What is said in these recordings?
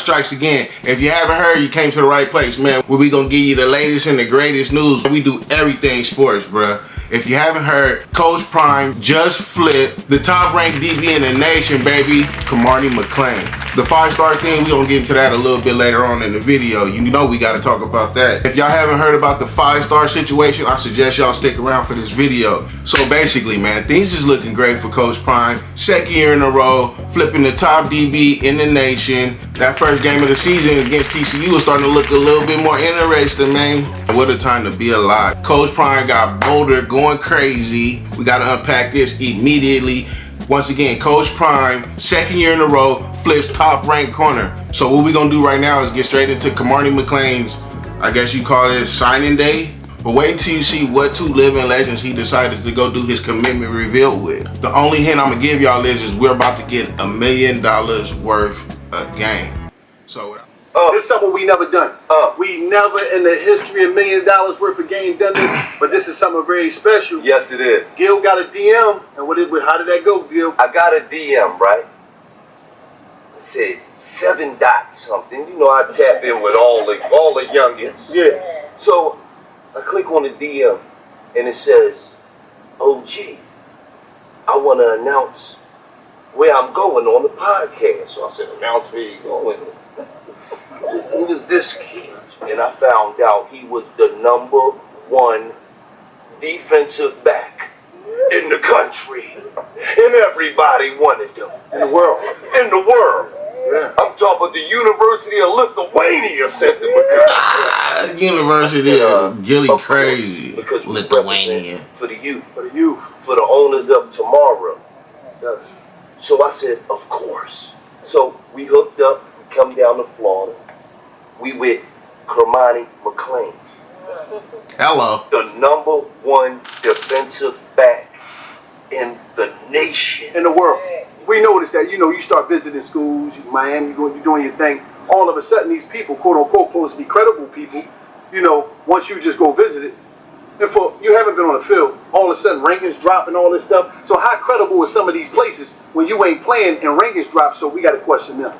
strikes again. If you haven't heard, you came to the right place, man. Where we gonna give you the latest and the greatest news. We do everything sports, bruh. If you haven't heard, Coach Prime just flipped the top-ranked DB in the nation, baby, CORMANI McCLAIN. The 5-star thing, we gonna get into that a little bit later on in the video. You know we gotta talk about that. If y'all haven't heard about the 5-star situation, I suggest y'all stick around for this video. So basically, man, things is looking great for Coach Prime. Second year in a row, flipping the top DB in the nation. That first game of the season against TCU was starting to look a little bit more interesting, man. What a time to be alive. Coach Prime got bolder, going crazy. We gotta unpack this immediately. Once again, Coach Prime, second year in a row, flips top-ranked corner. So what we gonna do right now is get straight into CORMANI McCLAIN's, I guess you call it signing day. But wait until you see what two living legends he decided to go do his commitment reveal with. The only hint I'm gonna give y'all is we're about to get $1 million worth a game. So this is something we never done. We never in the history of $1 million worth of game done this, but this is something very special. Yes, it is. Gil got a DM, and how did that go, Gil? I got a DM, right? It said 7 dots something. You know, I tap in with all the youngins. Yeah. So I click on the DM, and it says, OG, I want to announce where I'm going on the podcast. So I said, announce where you going. Who was this kid? And I found out he was the #1 defensive back in the country. And everybody wanted him. In the world. In the world. Yeah. I'm talking about the University of Lithuania sent him. University of Gilly crazy. Because Lithuania. For the youth. For the youth. For the owners of tomorrow. Yes. So I said, of course. So we hooked up. We come down to Florida. We with CORMANI McCLAIN. Hello. The #1 defensive back in the nation. In the world. We noticed that, you start visiting schools, Miami, you're doing your thing. All of a sudden, these people, quote unquote, supposed to be credible people, once you just go visit it, and you haven't been on the field, all of a sudden rankings drop and all this stuff. So how credible is some of these places when you ain't playing and rankings drop? So we got to question them.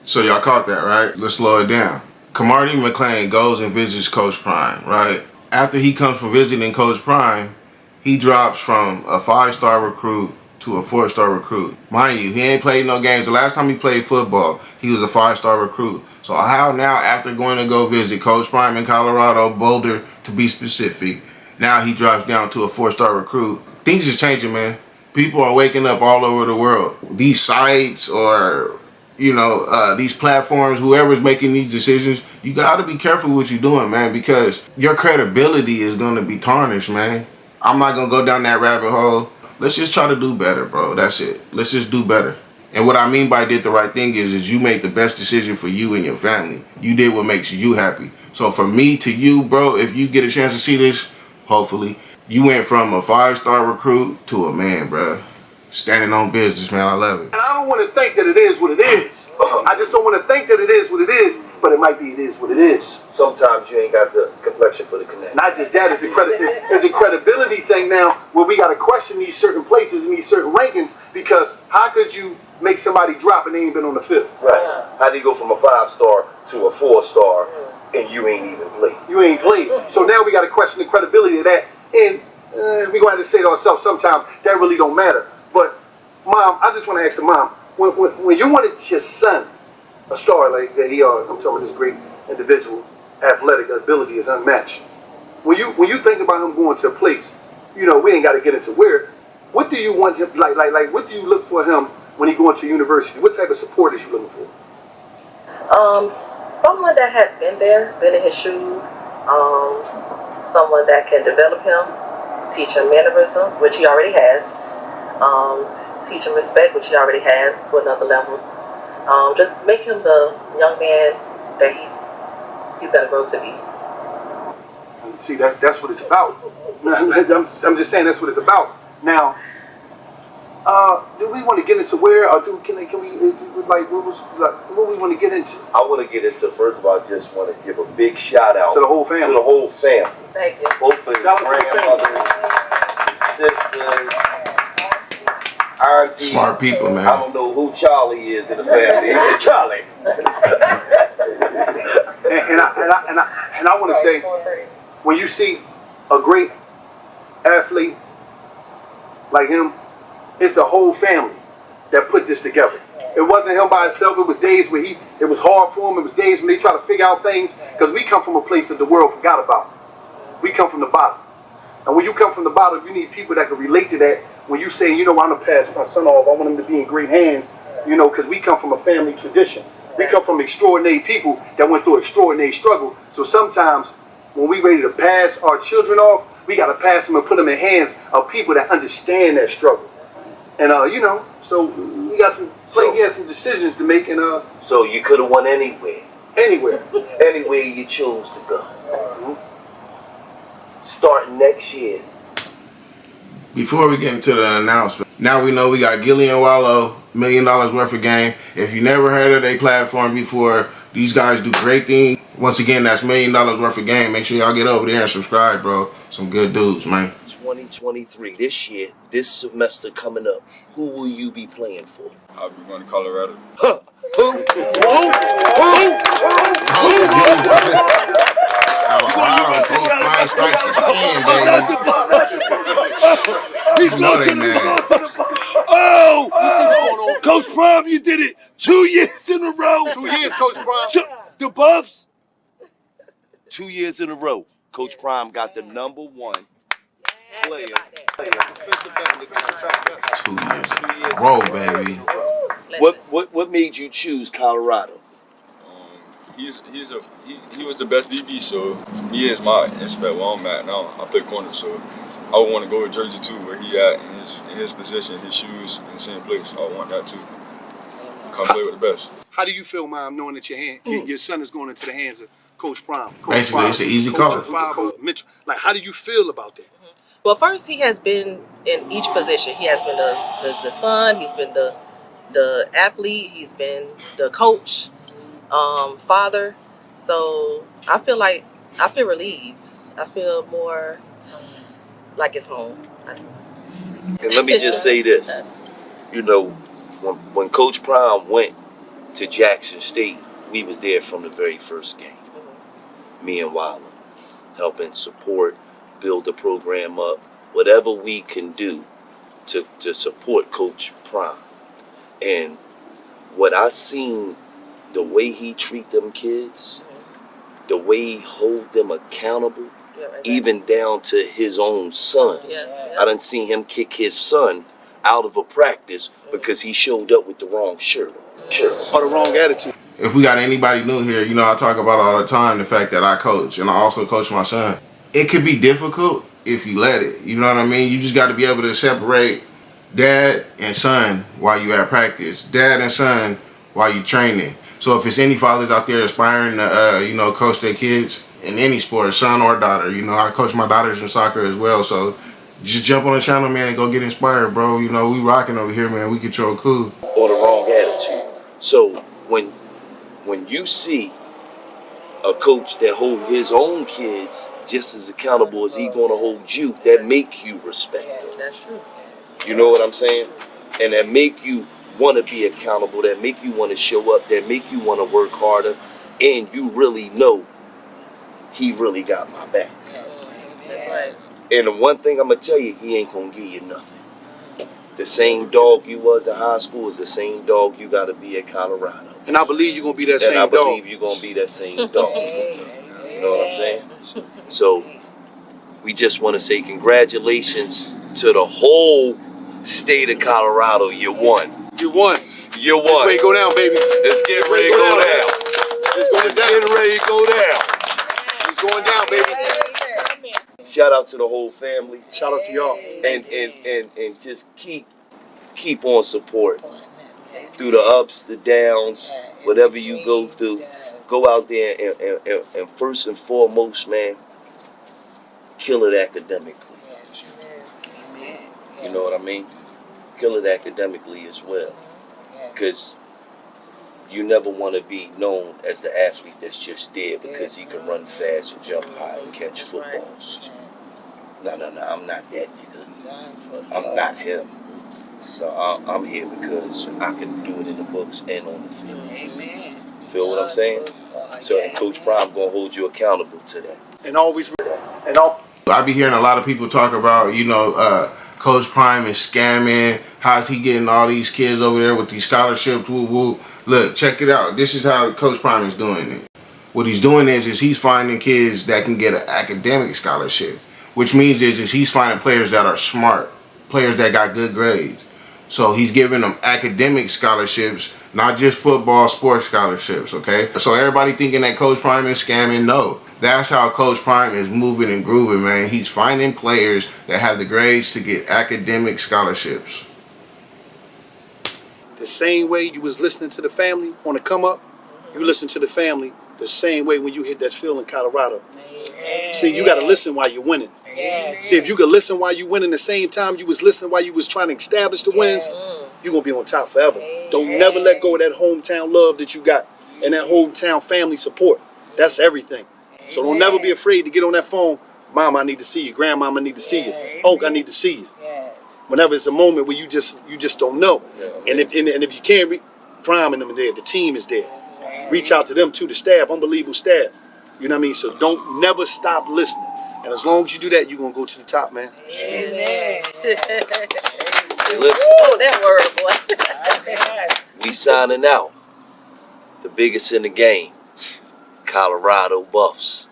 So y'all caught that, right? Let's slow it down. CORMANI McCLAIN goes and visits Coach Prime, right? After he comes from visiting Coach Prime, he drops from a 5-star recruit to a 4-star recruit. Mind you, he ain't played no games. The last time he played football, he was a 5-star recruit. So how now, after going to go visit Coach Prime in Colorado, Boulder to be specific, now he drops down to a 4-star recruit. Things is changing, man. People are waking up all over the world. These sites or these platforms, whoever's making these decisions, you gotta be careful what you're doing, man, because your credibility is gonna be tarnished, man. I'm not gonna go down that rabbit hole. Let's just try to do better, bro. That's it. Let's just do better. And what I mean by did the right thing is you made the best decision for you and your family. You did what makes you happy. So from me to you, bro, if you get a chance to see this, hopefully, you went from a 5-star recruit to a man, bro. Standing on business, man. I love it. And I don't want to think that it is what it is. I just don't want to think that it is what it is, but it might be it is what it is. Sometimes you ain't got the complexion for the connection. Not just that, it's a credibility thing now where we got to question these certain places and these certain rankings, because how could you make somebody drop and they ain't been on the field? Right. How do you go from a 5-star to a 4-star and you ain't even played? You ain't played. So now we got to question the credibility of that. And we're going to have to say to ourselves sometimes that really don't matter. But, Mom, I just want to ask the mom, when you wanted your son, a star like that he are, I'm talking this great individual, athletic ability is unmatched. When you think about him going to a place, we ain't got to get into where, what do you want him, like what do you look for him when he going to university? What type of support is you looking for? Someone that has been there, been in his shoes, someone that can develop him, teach him mannerism, which he already has, teach him respect, which he already has to another level. Just make him the young man that he's got to grow to be. See, that's what it's about. I'm just saying that's what it's about. Now, do we want to get into where, or can we what we want to get into? I want to get into, first of all, I just want to give a big shout out to the whole family. To the whole family. Thank you. Both of his grandmothers, his sisters. I aunties. Smart people, man. I don't know who Charlie is in the family. He said, Charlie. And I want to say, when you see a great athlete like him, it's the whole family that put this together. It wasn't him by himself. It was days where it was hard for him. It was days when they try to figure out things, because we come from a place that the world forgot about. We come from the bottom. And when you come from the bottom, you need people that can relate to that. When you say, you know, I'm going to pass my son off, I want him to be in great hands, you know, because we come from a family tradition. We come from extraordinary people that went through extraordinary struggle. So sometimes when we ready to pass our children off, we got to pass them and put them in hands of people that understand that struggle. And, you know, so we got he has some decisions to make. And so you could have won anywhere. Anywhere. Anywhere you chose to go. Starting next year. Before we get into the announcement, now we know we got Gillian Wallow, $1 million worth of game. If you never heard of their platform before, these guys do great things. Once again, that's $1 million worth of game. Make sure y'all get over there and subscribe, bro. Some good dudes, man. 2023, this year, this semester coming up, who will you be playing for? I'll be going to Colorado. Huh. Who? Colorado, flying strikes again, baby. He's going to the Oh! You see what's going on? Coach Prime, you did it 2 years in a row. 2 years, Coach Prime. The Buffs. 2 years in a row. Coach Prime got the #1 player. 2 years in a row, baby. What made you choose Colorado? He was the best DB, so he is my inspect where I'm at now. I play corner, so I would want to go to Jersey too, where he at in his position, his shoes in the same place. I want that too. Come play with the best. How do you feel, Mom, knowing that your son is going into the hands of Coach Prime? Basically, it's an easy call. Like, how do you feel about that? Well, first, he has been in each position. He has been the son, he's been the athlete, he's been the coach, father. So I feel relieved. I feel more like it's home. And let me just say this. You know, when Coach Prime went to Jackson State, we was there from the very first game. Me and Wilder, helping support, build the program up, whatever we can do to support Coach Prime. And what I seen, the way he treat them kids, the way he hold them accountable, even down to his own sons. I done seen him kick his son out of a practice because he showed up with the wrong shirt on. Or the wrong attitude. If we got anybody new here, you know, I talk about all the time the fact that I coach, and I also coach my son. It could be difficult if you let it. You know what I mean? You just got to be able to separate dad and son while you at practice, dad and son while you training. So if it's any fathers out there aspiring to, you know, coach their kids in any sport, son or daughter, you know, I coach my daughters in soccer as well. So just jump on the channel, man, and go get inspired, bro. You know, we rocking over here, man. We control cool. Or the wrong attitude. So when you see a coach that hold his own kids just as accountable as he gonna hold you, that make you respect them. That's true. You know what I'm saying? And that make you want to be accountable, that make you want to show up, that make you want to work harder, and you really know he really got my back. That's right. And the one thing I'm gonna tell you, he ain't gonna give you nothing. The same dog you was in high school is the same dog you gotta be at Colorado. And I believe you're gonna be that same dog. And I believe you're gonna be that same dog. You know what I'm saying? So we just want to say congratulations to the whole state of Colorado. You won. You won. You won. Let's ready to go down, baby. Let's get ready to go down. Let's get ready to go down. It's going down, baby. Shout out to the whole family. Shout out to y'all. And just keep on support. Through the ups, the downs, whatever you go through, go out there and first and foremost, man, kill it academically. You know what I mean? Kill it academically as well. Because you never want to be known as the athlete that's just there because he can run fast and jump high and catch footballs. No, I'm not that nigga. I'm not him. No, I'm here because I can do it in the books and on the field. Amen. Feel what I'm saying? So, and Coach Prime gonna hold you accountable to that. And always, and all. I be hearing a lot of people talk about, you know, Coach Prime is scamming. How's he getting all these kids over there with these scholarships? Woo woo. Look, check it out. This is how Coach Prime is doing it. What he's doing is he's finding kids that can get an academic scholarship, which means is he's finding players that are smart, players that got good grades. So he's giving them academic scholarships, not just football, sports scholarships, okay? So everybody thinking that Coach Prime is scamming, no. That's how Coach Prime is moving and grooving, man. He's finding players that have the grades to get academic scholarships. The same way you was listening to the family on the come up, you listen to the family the same way when you hit that field in Colorado. See, you got to listen while you're winning. See, if you could listen while you winning the same time you was listening while you was trying to establish the wins, you're going to be on top forever. Don't never let go of that hometown love that you got and that hometown family support. That's everything. So don't never be afraid to get on that phone. Mom, I need to see you. Grandmama, I need to see you. Unc, I need to see you. Whenever it's a moment where you just don't know. And if you can't Prime and them are there, the team is there. Reach out to them too, the staff, unbelievable staff. You know what I mean? So don't never stop listening. And as long as you do that, you're going to go to the top, man. Amen. Listen, Oh, that word, boy. we signing out. The biggest in the game, Colorado Buffs.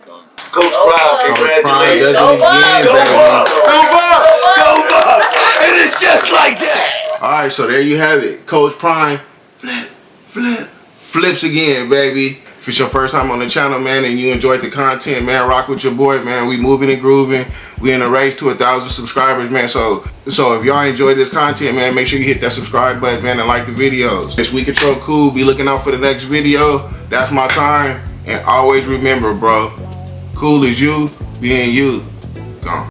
Coach Prime, congratulations. Go Buffs! Go Buffs! Go Buffs! And it's just like that. All right, so there you have it. Coach Prime, flips again, baby. If it's your first time on the channel, man, and you enjoyed the content, man, rock with your boy, man. We moving and grooving. We in a race to 1,000 subscribers, man. So if y'all enjoyed this content, man, make sure you hit that subscribe button, man, and like the videos. It's We Control Cool. Be looking out for the next video. That's my time. And always remember, bro, cool is you being you. Gone.